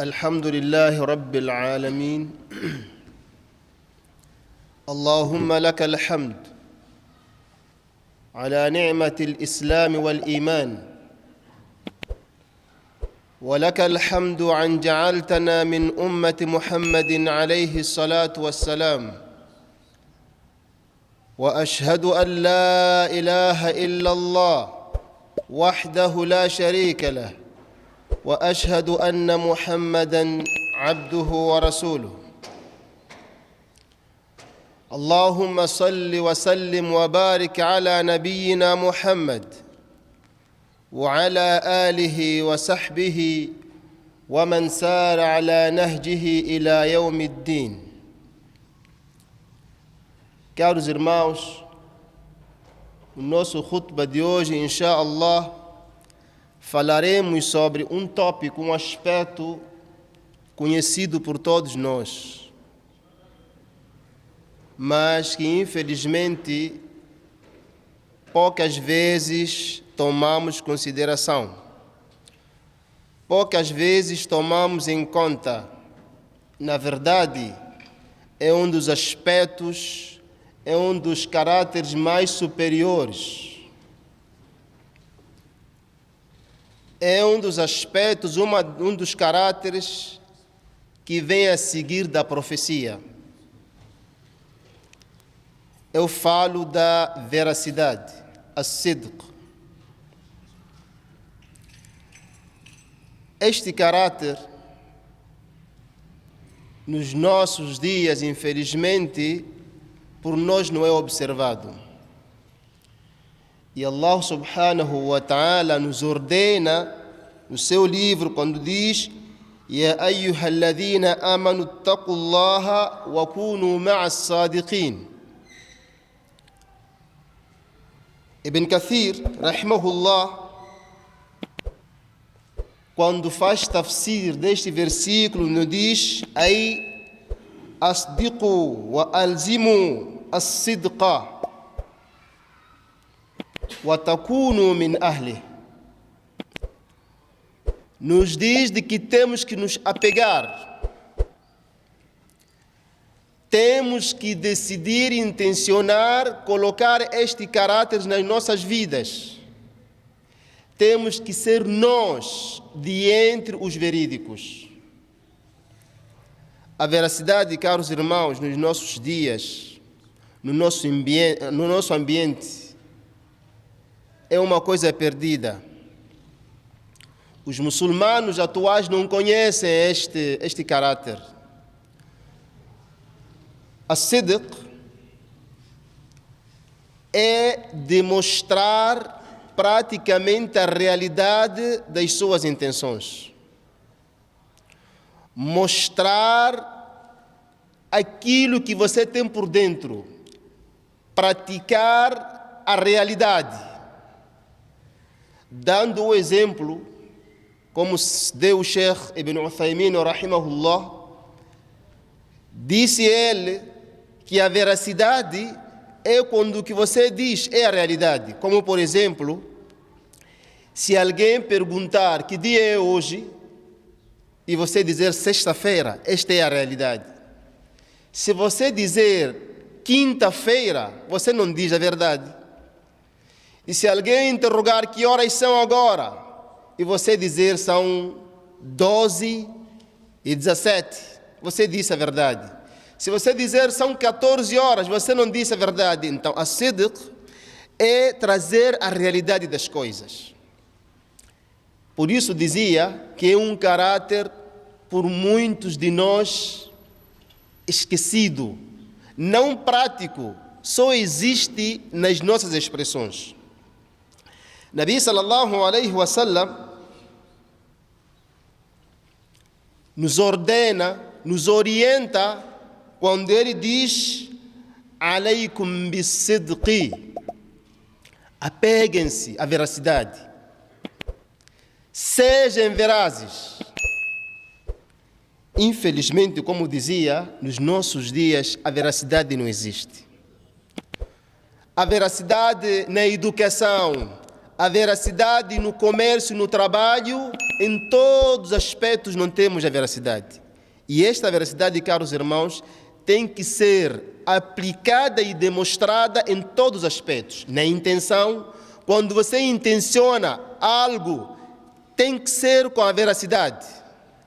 الحمد لله رب العالمين اللهم لك الحمد على نعمة الإسلام والإيمان ولك الحمد أن جعلتنا من أمة محمد عليه الصلاة والسلام وأشهد أن لا إله إلا الله وحده لا شريك له وأشهد أن محمدًا عبده ورسوله اللهم صل وسلم وبارك على نبينا محمد وعلى آله وصحبه ومن سار على نهجه إلى يوم الدين. Caros irmãos, o nosso khutbah de hoje, inshallah, falaremos sobre um tópico, um aspecto conhecido por todos nós, mas que infelizmente poucas vezes tomamos consideração, poucas vezes tomamos em conta. Na verdade, é um dos aspectos, é um dos caráteres mais superiores. É um dos aspectos, um dos caráteres que vem a seguir da profecia. Eu falo da veracidade, as-sidq. Este caráter, nos nossos dias, infelizmente, por nós não é observado. E Allah subhanahu wa ta'ala nos ordena no seu livro quando diz: Ya ayyuhalladhina amanu taqullaha wa kunu ma'as sadiqin. Ibn Kathir, rahimahullah, quando faz tafsir deste versículo, nos diz: Ay asdiqu wa alzimu as-sidqa wa takunu min ahli. Nos diz de que temos que nos apegar, temos que decidir, intencionar, colocar este caráter nas nossas vidas. Temos que ser nós de entre os verídicos. A veracidade, caros irmãos, nos nossos dias, no nosso ambiente, é uma coisa perdida. Os muçulmanos atuais não conhecem este caráter. As-sidq é demonstrar praticamente a realidade das suas intenções. Mostrar aquilo que você tem por dentro. Praticar a realidade. Dando o exemplo, como deu o Sheikh Ibn Uthaymin, rahimahullah, disse ele que a veracidade é quando o que você diz é a realidade. Como, por exemplo, se alguém perguntar que dia é hoje e você dizer sexta-feira, esta é a realidade. Se você dizer quinta-feira, você não diz a verdade. E se alguém interrogar que horas são agora, e você dizer são 12:17, você disse a verdade. Se você dizer são 14 horas, você não disse a verdade. Então, a sidq é trazer a realidade das coisas. Por isso dizia que é um caráter, por muitos de nós, esquecido, não prático, só existe nas nossas expressões. Nabi sallallahu alaihi wasallam nos ordena, nos orienta quando ele diz: Alaykum bis-sidqi. Apeguem-se à veracidade. Sejam verazes. Infelizmente, como dizia, nos nossos dias a veracidade não existe. A veracidade na educação, a veracidade no comércio, no trabalho, em todos os aspectos não temos a veracidade. E esta veracidade, caros irmãos, tem que ser aplicada e demonstrada em todos os aspectos. Na intenção, quando você intenciona algo, tem que ser com a veracidade.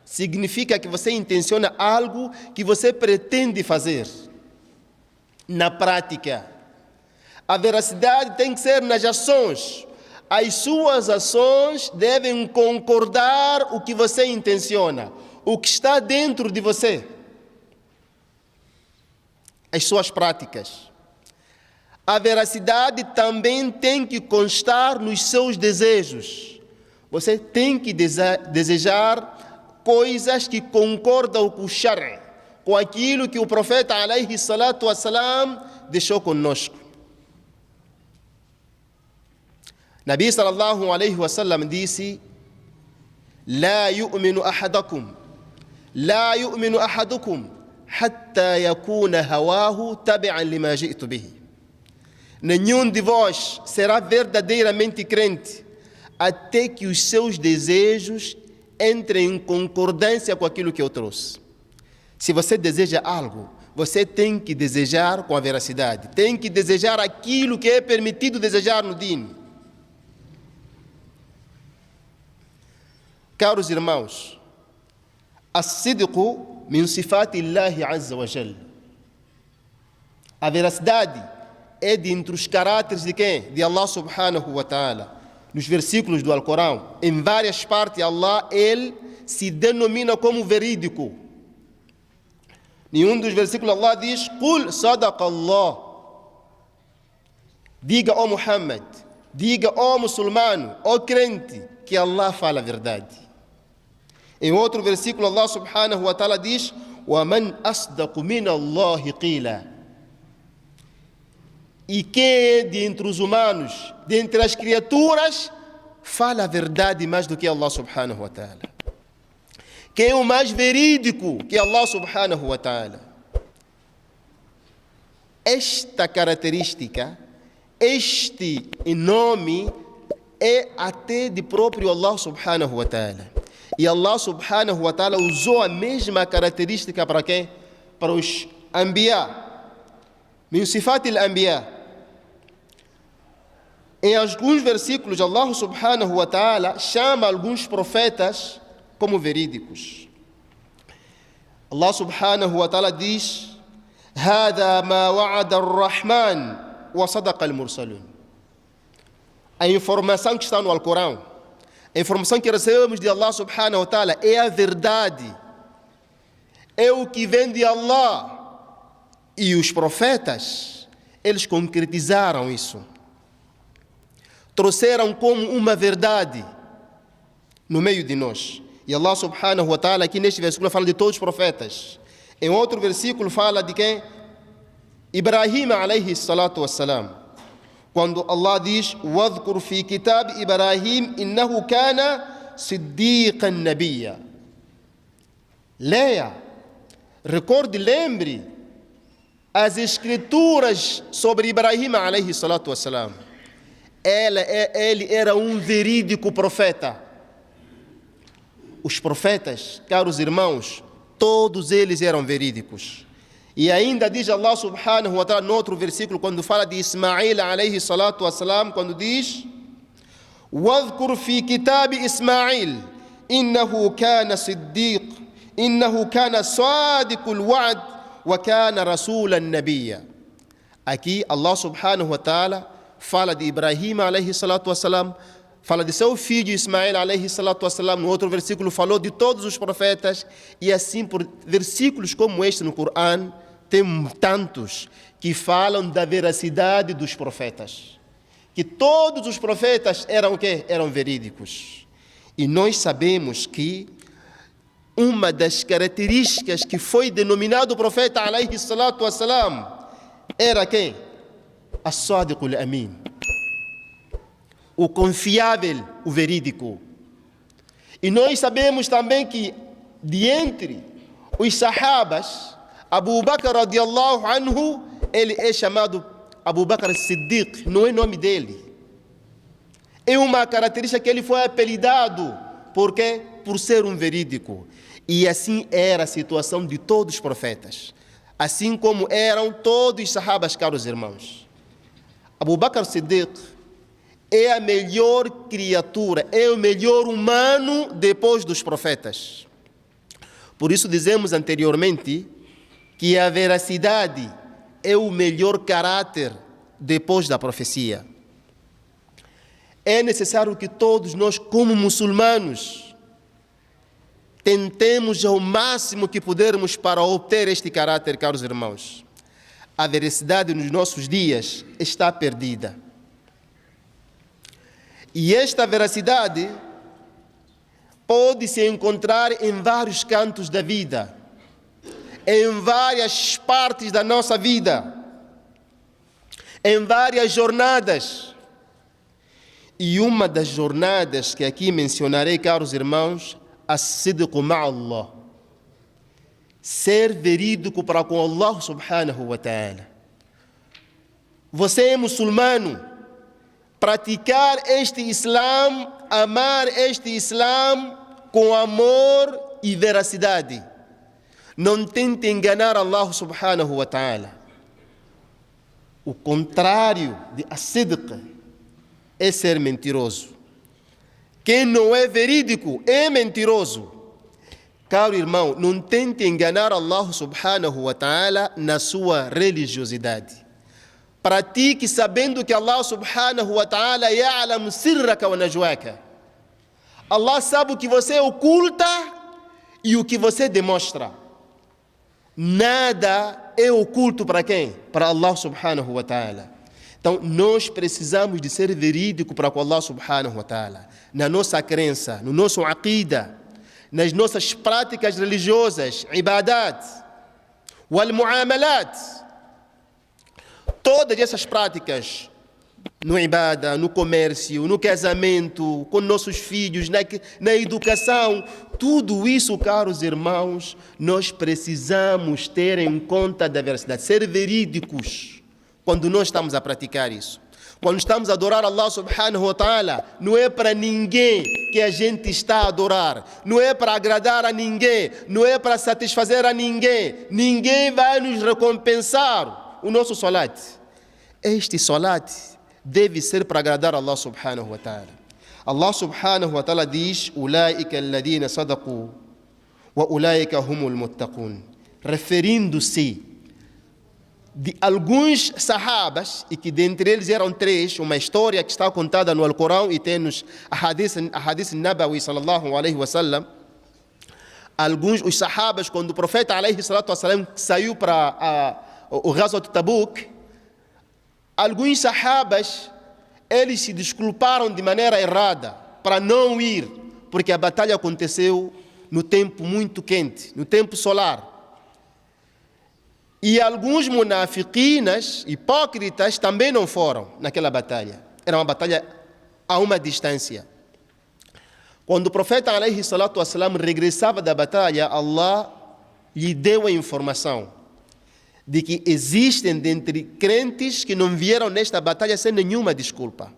Significa que você intenciona algo que você pretende fazer. Na prática, a veracidade tem que ser nas ações. As suas ações devem concordar o que você intenciona, o que está dentro de você. As suas práticas. A veracidade também tem que constar nos seus desejos. Você tem que desejar coisas que concordam com o Shar', com aquilo que o profeta alayhi salatu wassalam deixou conosco. Nabi sallallahu alayhi wa sallam disse: La yu'minu ahadukum hatta yakuna hawahu tabi'an lima ji'tu bihi. Nenhum de vós será verdadeiramente crente até que os seus desejos entrem em concordância com aquilo que eu trouxe. Se você deseja algo, você tem que desejar com a veracidade. Tem que desejar aquilo que é permitido desejar no Deen. Caros irmãos, as-sidqu min sifatillahi azza wa jal. A veracidade é de entre os caráteres de quem? De Allah subhanahu wa ta'ala. Nos versículos do Alcorão, em várias partes, Allah, ele se denomina como verídico. Em um dos versículos, Allah diz: Qul sadaqa Allah. Diga, ó Muhammad, diga, ó muçulmano, ó crente, que Allah fala a verdade. Em outro versículo, Allah subhanahu wa ta'ala diz: وَمَنْ أَصْدَقُ مِنَ اللَّهِ قِيلًا. E quem é de entre os humanos, de entre as criaturas, fala a verdade mais do que Allah subhanahu wa ta'ala? Quem é o mais verídico que Allah subhanahu wa ta'ala? Esta característica, este nome, é até de próprio Allah subhanahu wa ta'ala. E Allah subhanahu wa ta'ala usou a mesma característica para quem? Para os anbiya. Min sifatil anbiya. Em alguns versículos, Allah subhanahu wa ta'ala chama alguns profetas como verídicos. Allah subhanahu wa ta'ala diz: هذا ما وعد الرحمن وصدق المرسلون. A informação que está no Alcorão, a informação que recebemos de Allah subhanahu wa ta'ala é a verdade. É o que vem de Allah. E os profetas, eles concretizaram isso. Trouxeram como uma verdade no meio de nós. E Allah subhanahu wa ta'ala aqui neste versículo fala de todos os profetas. Em outro versículo fala de quem? Ibrahim alayhi salatu wassalam. Quando Allah diz: وَاذْكُرْ فِي كِتَابِ إِبْرَاهِيمَ إِنَّهُ كَانَ صِدِّيقًا نَبِيًّا. Leia, recorde, lembre as escrituras sobre Ibrahim alayhi salatu wassalam. Ele era um verídico profeta. Os profetas, caros irmãos, todos eles eram verídicos. E ainda diz Allah subhanahu wa ta'ala no outro versículo, quando fala de Ismail alayhi salatu wassalam, quando diz: وَاذْكُرْ فِي كِتَابِ إِسْمَاعِيلَ إِنَّهُ كَانَ صِدِّيقًا إِنَّهُ كَانَ صَادِقُ الْوَعْدِ وَكَانَ رَسُولًا نَبِيًّا. Aqui Allah subhanahu wa ta'ala fala de Ibrahim alayhi salatu wassalam, fala de seu filho Ismail alayhi salatu wassalam. No outro versículo falou de todos os profetas. E assim, por versículos como este no Corão, tem tantos que falam da veracidade dos profetas. Que todos os profetas eram o quê? Eram verídicos. E nós sabemos que uma das características que foi denominado o profeta alayhi salatu wassalam era quem? As-Sadiqul Amin. O confiável, o verídico. E nós sabemos também que, de entre os sahabas, Abu Bakr radiallahu anhu, ele é chamado Abu Bakr Siddiq, não é nome dele. É uma característica que ele foi apelidado. Por quê? Por ser um verídico. E assim era a situação de todos os profetas. Assim como eram todos os sahabas, caros irmãos. Abu Bakr Siddiq é a melhor criatura, é o melhor humano depois dos profetas. Por isso dizemos anteriormente que a veracidade é o melhor caráter depois da profecia. É necessário que todos nós, como muçulmanos, tentemos ao máximo que pudermos para obter este caráter, caros irmãos. A veracidade nos nossos dias está perdida. E esta veracidade pode se encontrar em vários cantos da vida, em várias partes da nossa vida, em várias jornadas. E uma das jornadas que aqui mencionarei, caros irmãos, as-sidqu ma'Allah. Ser verídico para com Allah subhanahu wa ta'ala. Você é muçulmano, praticar este Islã, amar este Islã com amor e veracidade. Não tente enganar Allah subhanahu wa ta'ala. O contrário de as-sidq é ser mentiroso. Quem não é verídico é mentiroso. Caro irmão, não tente enganar Allah subhanahu wa ta'ala na sua religiosidade. Pratique sabendo que Allah subhanahu wa ta'ala ya'lam sirraka wa najwaka. Allah sabe o que você oculta e o que você demonstra. Nada é oculto para quem? Para Allah subhanahu wa ta'ala. Então, nós precisamos de ser verídico para com Allah subhanahu wa ta'ala. Na nossa crença, no nosso aqida, nas nossas práticas religiosas, ibadat, wal muamalat. Todas essas práticas, no ibada, no comércio, no casamento, com nossos filhos, na educação, tudo isso, caros irmãos, nós precisamos ter em conta da veracidade, ser verídicos quando nós estamos a praticar isso. Quando estamos a adorar Allah subhanahu wa ta'ala, não é para ninguém que a gente está a adorar, não é para agradar a ninguém, não é para satisfazer a ninguém. Ninguém vai nos recompensar o nosso salat. Este salat deve ser para agradar a Allah subhanahu wa ta'ala. Allah subhanahu wa ta'ala diz: "Ulaika alladhina sadaqu wa ulaika humul muttaqun", referindo-se de alguns sahabas, e que dentre eles eram 3, uma história que está contada no Alcorão e tem nos Hadith Nabawi sallallahu alaihi wasallam. Os sahabas, quando o profeta alaihi salatu wasallam saiu para o Ghazwat Tabuk, alguns sahabas, eles se desculparam de maneira errada para não ir, porque a batalha aconteceu no tempo muito quente, no tempo solar. E alguns munafiquinas, hipócritas, também não foram naquela batalha. Era uma batalha a uma distância. Quando o profeta alaihi salatu wassalam regressava da batalha, Allah lhe deu a informação de que existem dentre crentes que não vieram nesta batalha sem nenhuma desculpa.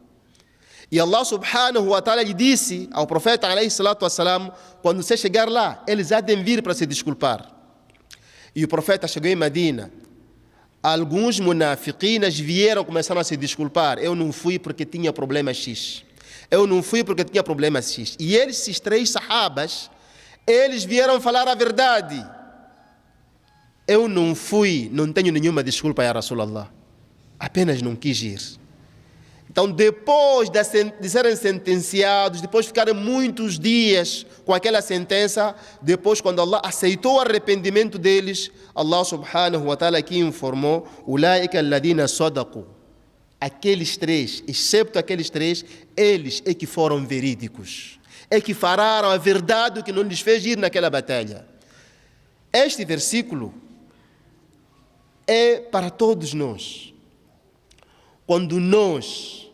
E Allah subhanahu wa ta'ala lhe disse ao profeta alaihi salatu wassalam: quando você chegar lá, eles há de vir para se desculpar. E o profeta chegou em Medina. Alguns munafiquinas vieram, começaram a se desculpar: eu não fui porque tinha problema X. Eu não fui porque tinha problema X. E esses 3 sahabas, eles vieram falar a verdade. Eu não fui, não tenho nenhuma desculpa, ya Rasulallah. Apenas não quis ir. Então, depois de serem sentenciados, depois de ficarem muitos dias com aquela sentença, depois, quando Allah aceitou o arrependimento deles, Allah subhanahu wa ta'ala aqui informou: "Ulaika alladhina sadaqu". Aqueles 3, excepto aqueles 3, eles é que foram verídicos, é que falaram a verdade que não lhes fez ir naquela batalha. Este versículo é para todos nós. Quando nós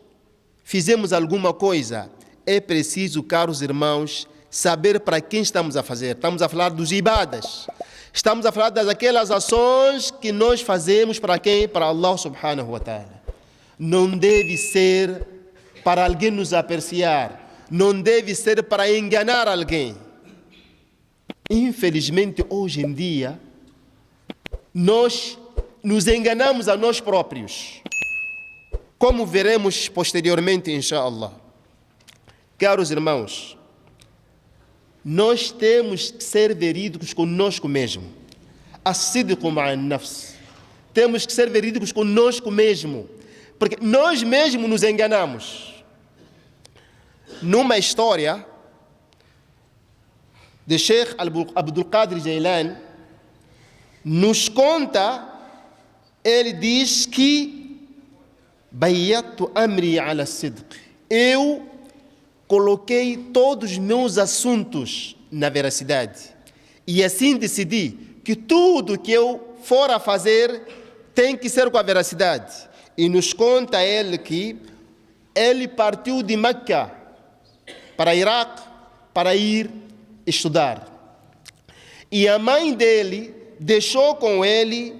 fizemos alguma coisa, é preciso, caros irmãos, saber para quem estamos a fazer. Estamos a falar dos ibadas. Estamos a falar daquelas ações que nós fazemos para quem? Para Allah subhanahu wa ta'ala. Não deve ser para alguém nos apreciar, não deve ser para enganar alguém. Infelizmente, hoje em dia, nós nos enganamos a nós próprios, como veremos posteriormente, inshallah. Caros irmãos, nós temos que ser verídicos conosco mesmo. As-sidqu ma'a an-nafs. Temos que ser verídicos conosco mesmo, porque nós mesmos nos enganamos. Numa história de Sheikh Abdul Qadir Jailani, nos conta, ele diz que bayatu amri ala sidq. Eu coloquei todos os meus assuntos na veracidade. E assim decidi que tudo que eu for a fazer tem que ser com a veracidade. E nos conta ele que ele partiu de Meca para Iraque para ir estudar. E a mãe dele deixou com ele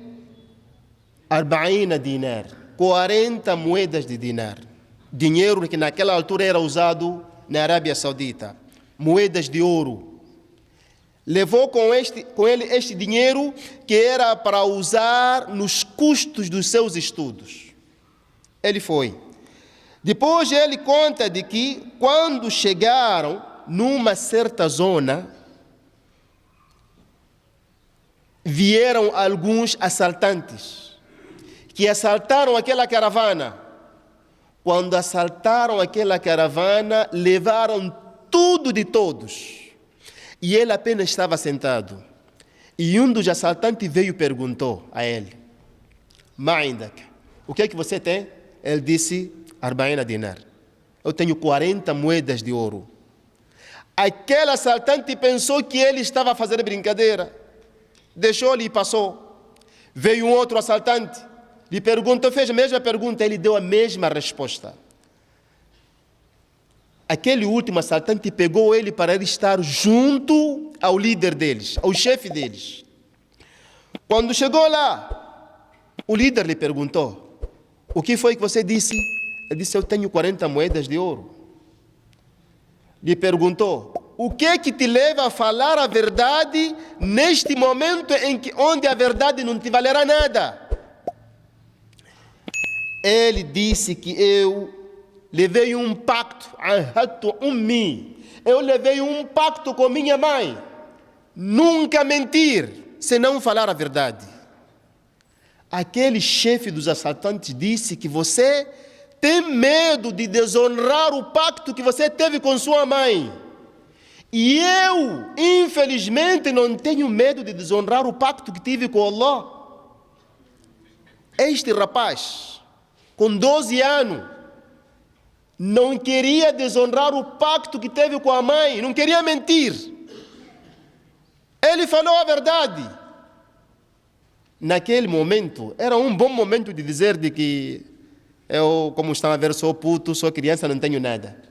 40 dinar, 40 moedas de dinar. Dinheiro que naquela altura era usado na Arábia Saudita. Moedas de ouro. Levou com ele este dinheiro que era para usar nos custos dos seus estudos. Ele foi. Depois ele conta de que quando chegaram numa certa zona, vieram alguns assaltantes que assaltaram aquela caravana. Quando assaltaram aquela caravana, levaram tudo de todos. E ele apenas estava sentado. E um dos assaltantes veio e perguntou a ele: Ma'indak, o que é que você tem? Ele disse: 40 dinar. Eu tenho 40 moedas de ouro. Aquele assaltante pensou que ele estava a fazer brincadeira. Deixou-lhe e passou. Veio um outro assaltante, lhe perguntou, fez a mesma pergunta, ele deu a mesma resposta. Aquele último assaltante pegou ele para ele estar junto ao líder deles, ao chefe deles. Quando chegou lá, o líder lhe perguntou: o que foi que você disse? Ele disse: eu tenho 40 moedas de ouro. Lhe perguntou: o que é que te leva a falar a verdade neste momento onde a verdade não te valerá nada? Ele disse que eu levei um pacto, eu levei um pacto com minha mãe, nunca mentir, senão falar a verdade. Aquele chefe dos assaltantes disse que você tem medo de desonrar o pacto que você teve com sua mãe. E eu, infelizmente, não tenho medo de desonrar o pacto que tive com Allah. Este rapaz, com 12 anos, não queria desonrar o pacto que teve com a mãe, não queria mentir. Ele falou a verdade. Naquele momento, era um bom momento de dizer de que eu, como estão a ver, sou puto, sou criança, não tenho nada.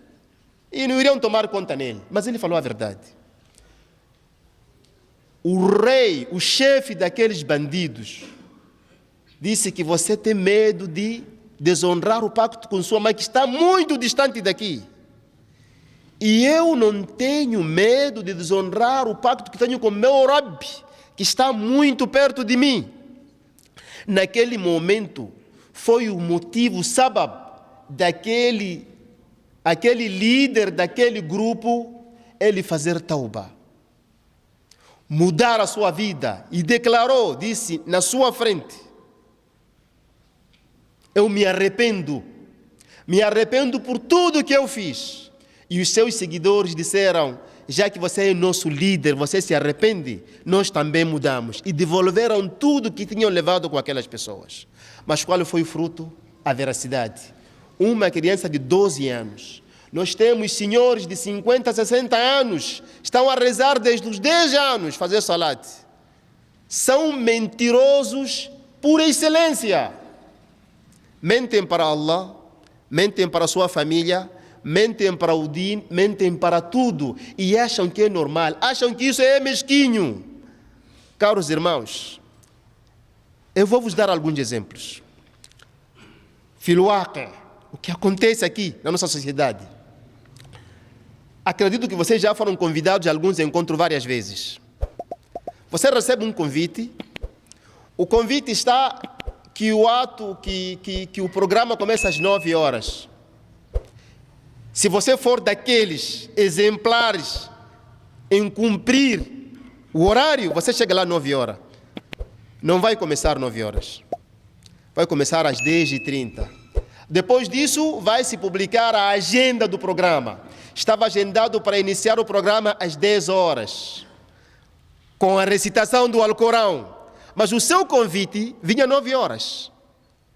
E não iriam tomar conta nele. Mas ele falou a verdade. O rei, o chefe daqueles bandidos, disse que você tem medo de desonrar o pacto com sua mãe, que está muito distante daqui. E eu não tenho medo de desonrar o pacto que tenho com meu Rabi, que está muito perto de mim. Naquele momento, foi o motivo, sabab, aquele líder daquele grupo, ele fazer tauba, mudar a sua vida, e declarou, disse na sua frente: eu me arrependo por tudo que eu fiz. E os seus seguidores disseram: já que você é nosso líder, você se arrepende, nós também mudamos. E devolveram tudo que tinham levado com aquelas pessoas. Mas qual foi o fruto? A veracidade. Uma criança de 12 anos. Nós temos senhores de 50, 60 anos, estão a rezar desde os 10 anos, fazer salat. São mentirosos por excelência. Mentem para Allah, mentem para a sua família, mentem para o din, mentem para tudo. E acham que é normal, acham que isso é mesquinho. Caros irmãos, eu vou vos dar alguns exemplos. Filwaqi, o que acontece aqui na nossa sociedade. Acredito que vocês já foram convidados a alguns encontros várias vezes. Você recebe um convite, o convite está que o programa começa às 9 horas. Se você for daqueles exemplares em cumprir o horário, você chega lá às 9 horas. Não vai começar às 9 horas. Vai começar às 10h30. Depois disso, vai se publicar a agenda do programa. Estava agendado para iniciar o programa às 10 horas, com a recitação do Alcorão. Mas o seu convite vinha às 9 horas.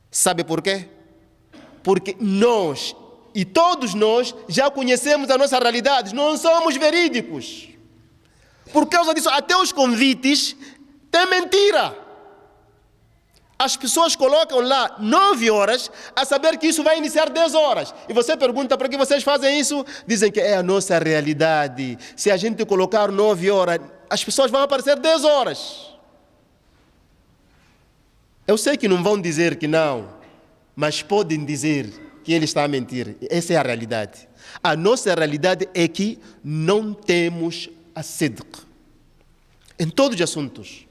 Sabe por quê? Porque nós, e todos nós, já conhecemos a nossa realidade. Não somos verídicos. Por causa disso, até os convites têm mentira. As pessoas colocam lá 9 horas a saber que isso vai iniciar 10 horas. E você pergunta por que vocês fazem isso? Dizem que é a nossa realidade. Se a gente colocar 9 horas, as pessoas vão aparecer 10 horas. Eu sei que não vão dizer que não, mas podem dizer que ele está a mentir. Essa é a realidade. A nossa realidade é que não temos a sidq. Em todos os assuntos.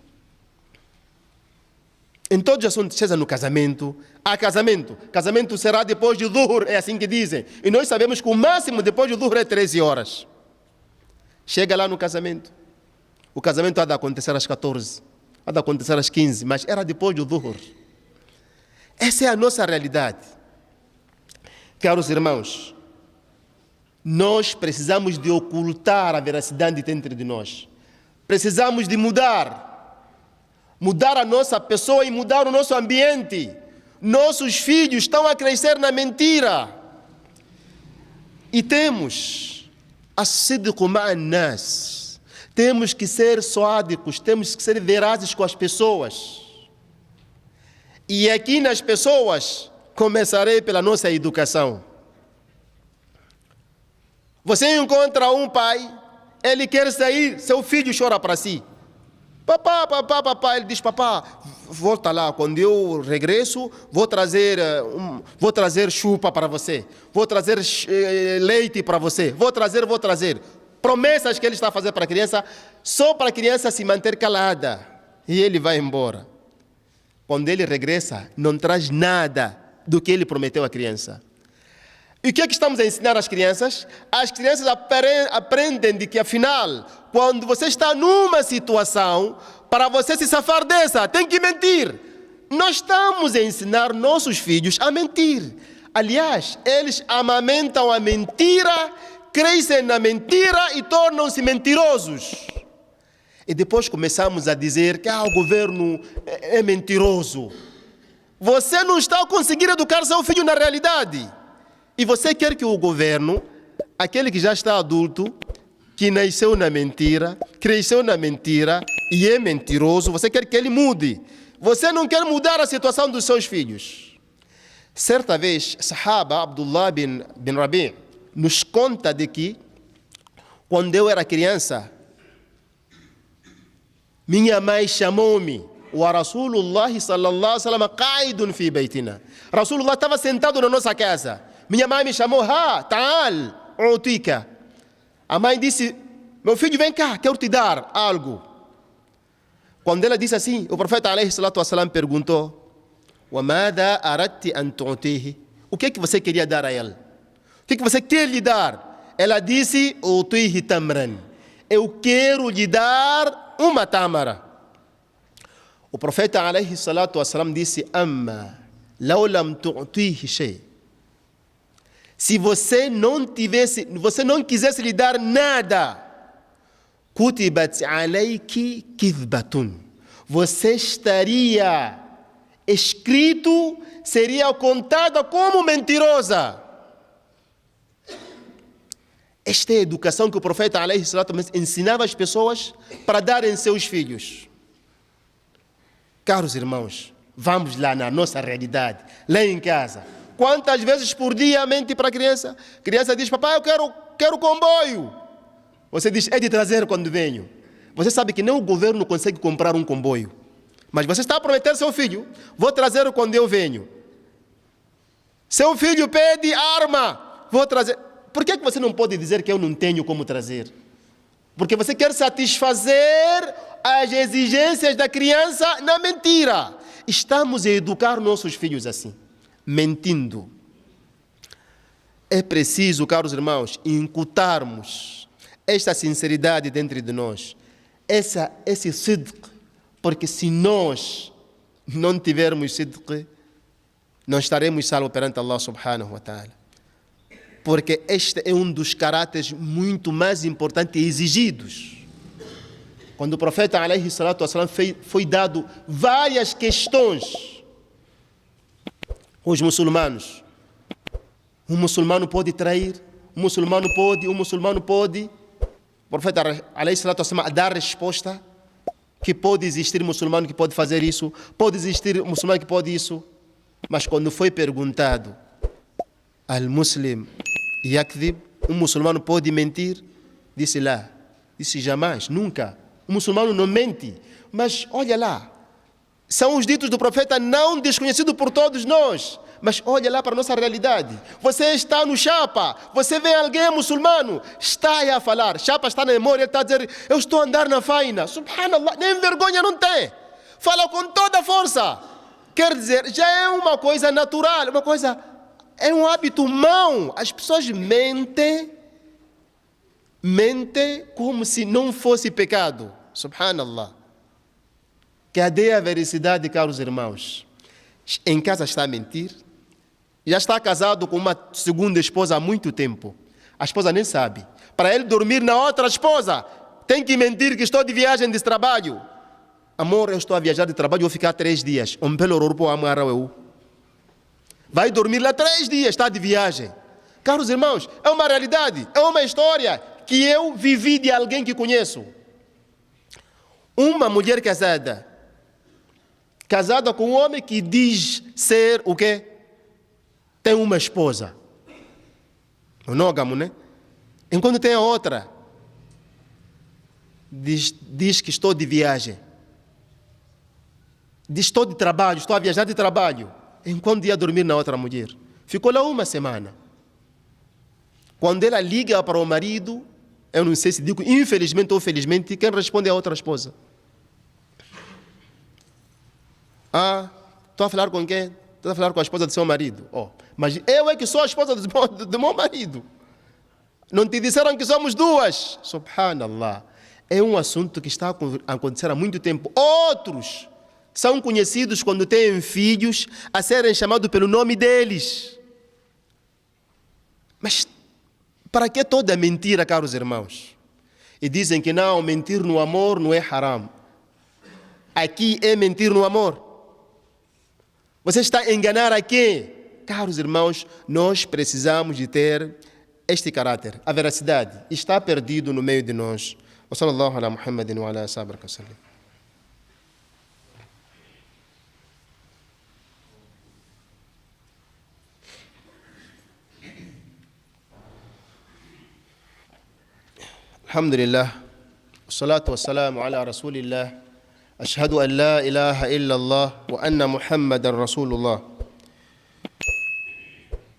Em todos os assuntos, seja no casamento, há casamento. Casamento será depois de Dhuhr, é assim que dizem. E nós sabemos que o máximo depois de Dhuhr é 13 horas. Chega lá no casamento. O casamento há de acontecer às 14, há de acontecer às 15, mas era depois do Dhuhr. Essa é a nossa realidade. Caros irmãos, nós precisamos de ocultar a veracidade dentro de nós. Precisamos de mudar a nossa pessoa e mudar o nosso ambiente. Nossos filhos estão a crescer na mentira. E temos as-sidq ma'a an-nas. Temos que ser sádicos, temos que ser verazes com as pessoas. E aqui nas pessoas, começarei pela nossa educação. Você encontra um pai, ele quer sair, seu filho chora para si. Papá, ele diz, papá, volta lá, quando eu regresso, vou trazer chupa para você, vou trazer leite para você, vou trazer. Promessas que ele está a fazer para a criança, só para a criança se manter calada. E ele vai embora. Quando ele regressa, não traz nada do que ele prometeu à criança. E o que é que estamos a ensinar às crianças? As crianças aprendem de que, afinal, quando você está numa situação, para você se safar dessa, tem que mentir. Nós estamos a ensinar nossos filhos a mentir. Aliás, eles amamentam a mentira, crescem na mentira e tornam-se mentirosos. E depois começamos a dizer que o governo é mentiroso. Você não está a conseguir educar seu filho na realidade. E você quer que o governo, aquele que já está adulto, que nasceu na mentira, cresceu na mentira e é mentiroso, você quer que ele mude. Você não quer mudar a situação dos seus filhos. Certa vez, Sahaba Abdullah bin Rabi' nos conta de que, quando eu era criança, minha mãe chamou-me, o Rasulullah sallallahu alaihi wasallam qaidun fi baitina. Rasulullah estava sentado na nossa casa. Minha mãe me chamou, ta'al, utika. A mãe disse, meu filho, vem cá, quero te dar algo. Quando ela disse assim, o profeta alaihi salatu wassalam perguntou, وَمَاذَا أَرَدْتِ أَن تُعْطِيهِ? O que é que você queria dar a ele? O que é que você quer lhe dar? Ela disse, u'tihi tamran. Eu quero lhe dar uma tâmara. O profeta alaihi salatu wassalam disse, amma law lam tu'tihi shay. Se você não quisesse lhe dar nada, kutibat alayki kidbatun. Você estaria escrito, seria contada como mentirosa. Esta é a educação que o profeta alaihi salatu ensinava as pessoas para darem seus filhos. Caros irmãos, vamos lá na nossa realidade, lá em casa. Quantas vezes por dia mente para a criança? A criança diz, papai, eu quero comboio. Você diz, é de trazer quando venho. Você sabe que nem o governo consegue comprar um comboio. Mas você está a prometer ao seu filho, vou trazer quando eu venho. Seu filho pede arma, vou trazer. Por que você não pode dizer que eu não tenho como trazer? Porque você quer satisfazer as exigências da criança na mentira. Estamos a educar nossos filhos assim, mentindo. É preciso, caros irmãos, incutarmos esta sinceridade dentro de nós, esse sidq, porque se nós não tivermos sidq, não estaremos salvos perante Allah subhanahu wa ta'ala. Porque este é um dos caráteres muito mais importantes e exigidos. Quando o profeta alaihi salatu wassalam foi dado várias questões aos muçulmanos. Um muçulmano pode trair, um muçulmano pode. O profeta alaihi salatu wassalam dá a resposta que pode existir muçulmano que pode fazer isso, pode existir muçulmano que pode isso. Mas quando foi perguntado, al-muslim yakdhib, um muçulmano pode mentir? Disse lá, disse jamais, nunca. Um muçulmano não mente. Mas olha lá, são os ditos do profeta não desconhecidos por todos nós. Mas olha lá para a nossa realidade. Você está no chapa, você vê alguém muçulmano, está aí a falar, chapa está na memória, ele está a dizer, eu estou a andar na faina. Subhanallah, nem vergonha não tem. Fala com toda a força. Quer dizer, já é uma coisa natural, é um hábito mau. As pessoas mentem como se não fosse pecado. Subhanallah. Cadê a veracidade, caros irmãos? Em casa está a mentir. Já está casado com uma segunda esposa há muito tempo. A esposa nem sabe. Para ele dormir na outra esposa, tem que mentir que estou de viagem de trabalho. Amor, eu estou a viajar de trabalho, vou ficar 3 dias. Vai dormir lá 3 dias, está de viagem. Caros irmãos, é uma realidade, é uma história que eu vivi de alguém que conheço. Uma mulher casada com um homem que diz ser o quê? Tem uma esposa. Monógamo, né? Enquanto tem a outra, diz que estou de viagem. Diz estou de trabalho, estou a viajar de trabalho. Enquanto ia dormir na outra mulher. Ficou lá 1 semana. Quando ela liga para o marido, eu não sei se digo infelizmente ou felizmente, quem responde é a outra esposa. Estou a falar com quem? Estou a falar com a esposa do seu marido. Mas eu é que sou a esposa do meu marido. Não te disseram que somos 2? Subhanallah. É um assunto que está a acontecer há muito tempo. Outros são conhecidos quando têm filhos a serem chamados pelo nome deles. Mas para que toda mentira, caros irmãos? E dizem que não, mentir no amor não é haram. Aqui é mentir no amor. Você está a enganar a quem? Caros irmãos, nós precisamos de ter este caráter. A veracidade está perdido no meio de nós. Wa sallallahu ala Muhammadin wa ala alihi wa sallam. Alhamdulillah, wassalatu wassalamu ala rasulillah, ashhadu an la ilaha illallah wa anna Muhammadan Rasulullah.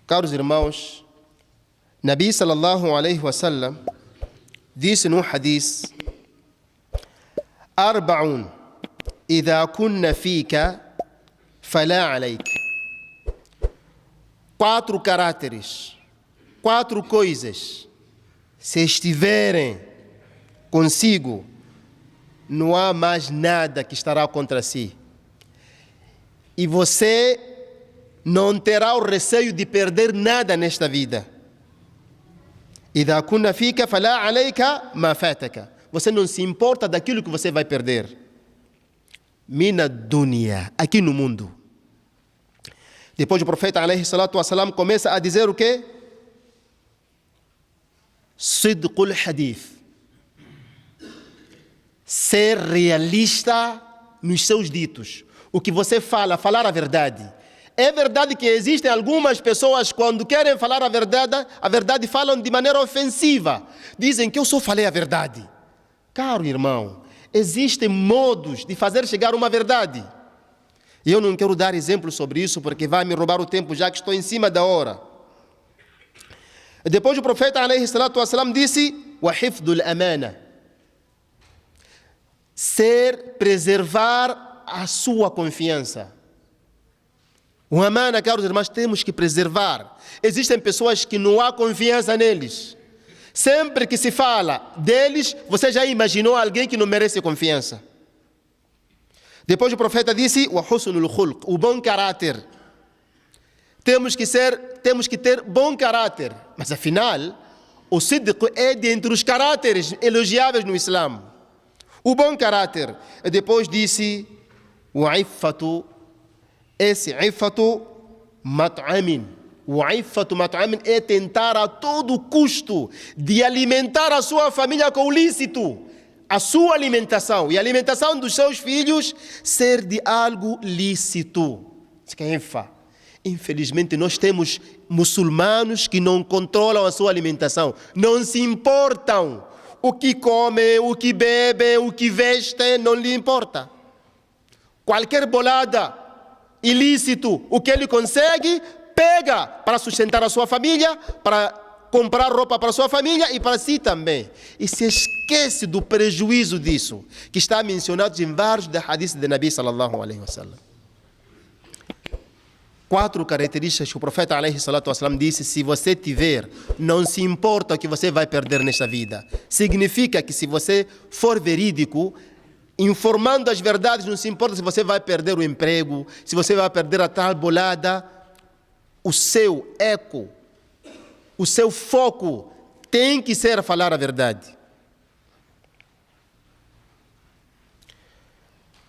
Caros irmãos, Nabi sallallahu alaihi wasallam disse num hadith: Arba'un, idha kunna fika, fala alayk. 4 caráteres, 4 coisas. Se estiverem consigo, não há mais nada que estará contra si. E você não terá o receio de perder nada nesta vida. Idha kunna fika fala alayka ma fataka. Você não se importa daquilo que você vai perder. Mina dunya, aqui no mundo. Depois o profeta alaihi salatu wassalam começa a dizer o quê? Sidqul hadith. Ser realista nos seus ditos. O que você fala, falar a verdade. É verdade que existem algumas pessoas, quando querem falar a verdade falam de maneira ofensiva. Dizem que eu só falei a verdade. Caro irmão, existem modos de fazer chegar uma verdade. E eu não quero dar exemplos sobre isso porque vai me roubar o tempo, já que estou em cima da hora. E depois o profeta alaihi salatu wassalam disse: "Wa hifdul amana", preservar a sua confiança. O amana, caros irmãos, temos que preservar. Existem pessoas que não há confiança neles. Sempre que se fala deles, você já imaginou alguém que não merece confiança. Depois o profeta disse: "Wa husnul khulq", o bom caráter. Temos que ter bom caráter. Mas afinal, o sidq é dentre os caráteres elogiáveis no Islã. O bom caráter. E depois disse: "Wa iffatu", esse iffatu mat'amin. O iffatu mat'amin é tentar a todo custo de alimentar a sua família com o lícito. A sua alimentação e a alimentação dos seus filhos ser de algo lícito. Isso que é ifa. Infelizmente nós temos muçulmanos que não controlam a sua alimentação. Não se importam. O que comem, o que bebem, o que vestem, não lhe importa. Qualquer bolada, ilícito, o que ele consegue, pega para sustentar a sua família, para comprar roupa para a sua família e para si também. E se esquece do prejuízo disso, que está mencionado em vários hadiths de Nabi sallallahu alaihi wasallam. 4 características que o profeta alaihi salatu wasallam disse: se você tiver, não se importa o que você vai perder nesta vida. Significa que se você for verídico, informando as verdades, não se importa se você vai perder o emprego, se você vai perder a tal bolada, o seu eco, o seu foco tem que ser falar a verdade.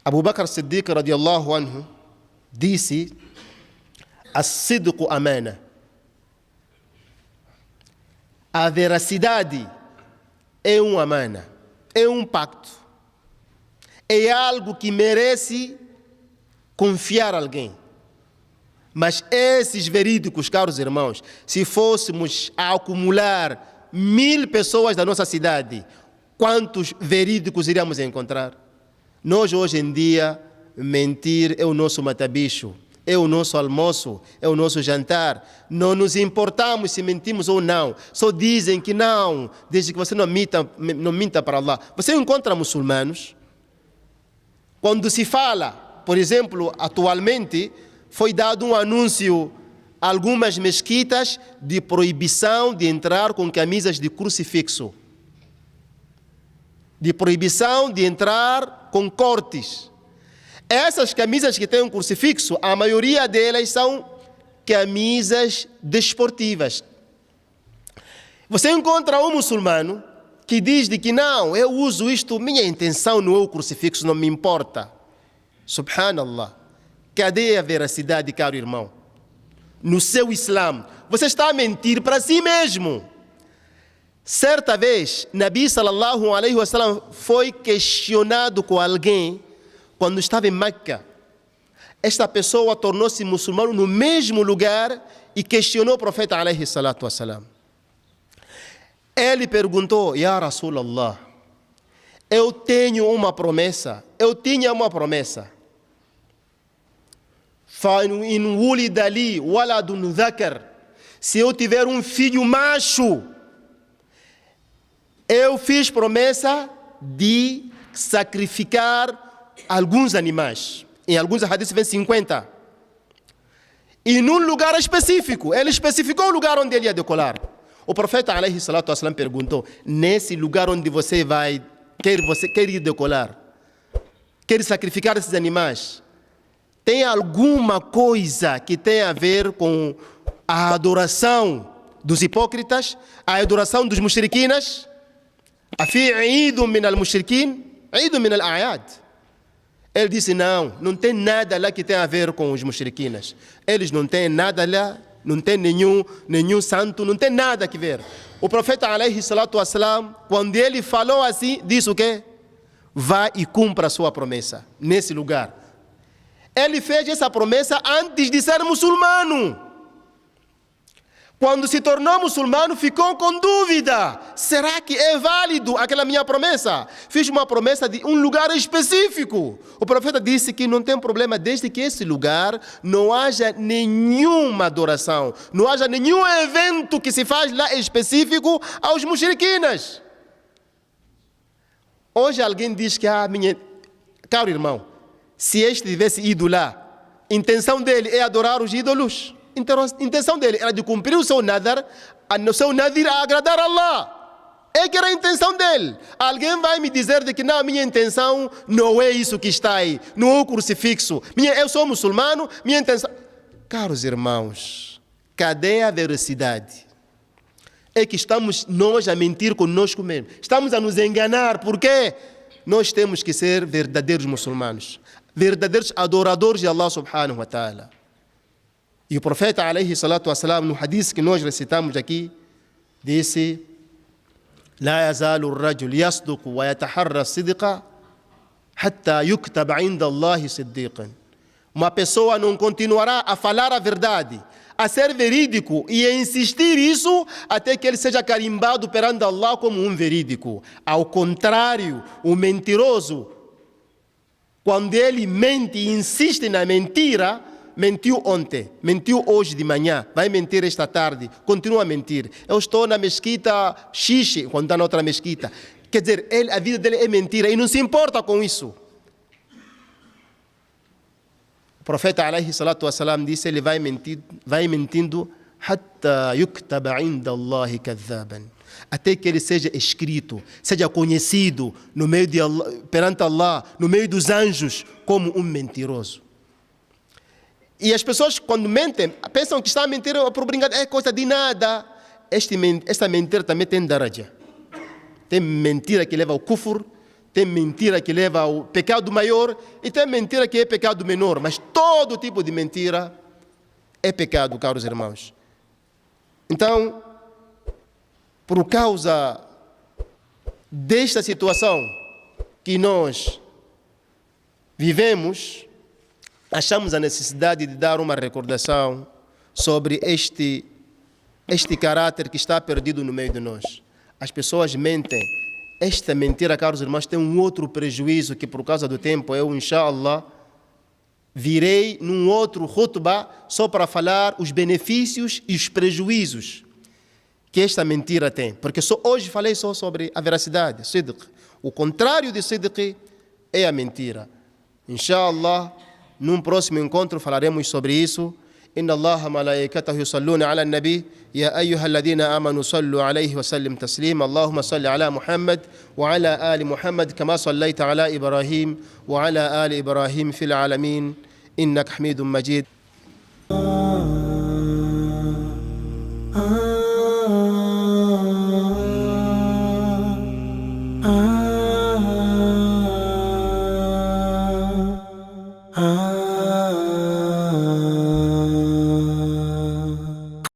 Abu Bakr Siddiq radiallahu anhu disse: "As-sidqu amana". A veracidade é um amana, é um pacto, é algo que merece confiar alguém. Mas esses verídicos, caros irmãos, se fôssemos a acumular 1000 pessoas da nossa cidade, quantos verídicos iríamos encontrar? Nós hoje em dia, mentir é o nosso matabicho, é o nosso almoço, é o nosso jantar. Não nos importamos se mentimos ou não. Só dizem que não, desde que você não minta para Allah. Você encontra muçulmanos, quando se fala, por exemplo, atualmente, foi dado um anúncio a algumas mesquitas de proibição de entrar com camisas de crucifixo. De proibição de entrar com cortes. Essas camisas que têm um crucifixo, a maioria delas são camisas desportivas. Você encontra um muçulmano que diz de que não, eu uso isto, minha intenção não é o crucifixo, não me importa. Subhanallah. Cadê a veracidade, caro irmão? No seu Islã, você está a mentir para si mesmo. Certa vez, Nabi sallallahu alaihi wasallam foi questionado com alguém quando estava em Meca. Esta pessoa tornou-se muçulmano no mesmo lugar e questionou o profeta alaihi salatu wassalam. Ele perguntou: "Ya Rasulallah, eu tinha uma promessa. فَإِنْ وُلِدَ لِي وَلَدٌ ذَكَرٌ", se eu tiver um filho macho, eu fiz promessa de sacrificar alguns animais. Em alguns hadiths vem 50. E num lugar específico, ele especificou o lugar onde ele ia decolar. O profeta alaihi salatu wassalam perguntou: nesse lugar onde você quer ir decolar, quer sacrificar esses animais, tem alguma coisa que tem a ver com a adoração dos hipócritas, a adoração dos mushrikinas? Afi idum min al-mushrikin, idum min al-a'yad. Ele disse: não tem nada lá que tem a ver com os mushrikinas. Eles não têm nada lá, não tem nenhum santo, não tem nada a ver. O profeta alaihi salatu wassalam, quando ele falou assim, disse o quê? Vá e cumpra a sua promessa nesse lugar. Ele fez essa promessa antes de ser muçulmano. Quando se tornou muçulmano, ficou com dúvida. Será que é válido aquela minha promessa? Fiz uma promessa de um lugar específico. O profeta disse que não tem problema, desde que esse lugar não haja nenhuma adoração, não haja nenhum evento que se faz lá específico aos mushriquinas. Hoje alguém diz que, caro irmão, se este tivesse ido lá, a intenção dele é adorar os ídolos. A intenção dele era de cumprir o seu nadir a agradar a Allah. É que era a intenção dele. Alguém vai me dizer de que não, minha intenção não é isso que está aí, não é o crucifixo. Eu sou muçulmano, minha intenção... Caros irmãos, cadê a veracidade? É que estamos nós a mentir conosco mesmo. Estamos a nos enganar, porque nós temos que ser verdadeiros muçulmanos, verdadeiros adoradores de Allah subhanahu wa ta'ala. E o profeta, alayhi salatu wassalam, no hadith que nós recitamos aqui, disse: لا يزال الرجل يصدق ويتحرى الصدق حتى يكتب عند الله صديقا. Uma pessoa não continuará a falar a verdade, a ser verídico e a insistir isso até que ele seja carimbado perante Allah como um verídico. Ao contrário, o mentiroso, quando ele mente e insiste na mentira, mentiu ontem, mentiu hoje de manhã, vai mentir esta tarde, continua a mentir. Eu estou na mesquita Xixi, quando está na outra mesquita. Quer dizer, a vida dele é mentira e não se importa com isso. O profeta, alayhi salatu wassalam, disse, ele vai mentindo hatta yuktaba inda Allahi kadhaban, até que ele seja escrito, seja conhecido no meio de Allah, perante Allah, no meio dos anjos, como um mentiroso. E as pessoas, quando mentem, pensam que está a mentir por brincadeira, é coisa de nada. Esta mentira também tem daraja. Tem mentira que leva ao kufr, tem mentira que leva ao pecado maior e tem mentira que é pecado menor. Mas todo tipo de mentira é pecado, caros irmãos. Então, por causa desta situação que nós vivemos, achamos a necessidade de dar uma recordação sobre este caráter que está perdido no meio de nós. As pessoas mentem. Esta mentira, caros irmãos, tem um outro prejuízo que, por causa do tempo, eu, inshallah, virei num outro khutbah só para falar os benefícios e os prejuízos que esta mentira tem. Porque hoje falei só sobre a veracidade, sidq. O contrário de sidq é a mentira. Inshallah, num próximo encontro falaremos sobre isso. Inna Allaha malaikatahu yusalluna ala an-nabi ya ayyuhalladhina amanu sallu alayhi wa sallim taslima. Allahumma salli ala Muhammad wa ala ali Muhammad kama sallaita ala Ibrahim wa ala ali Ibrahim fil alamin innaka Hamidum Majid.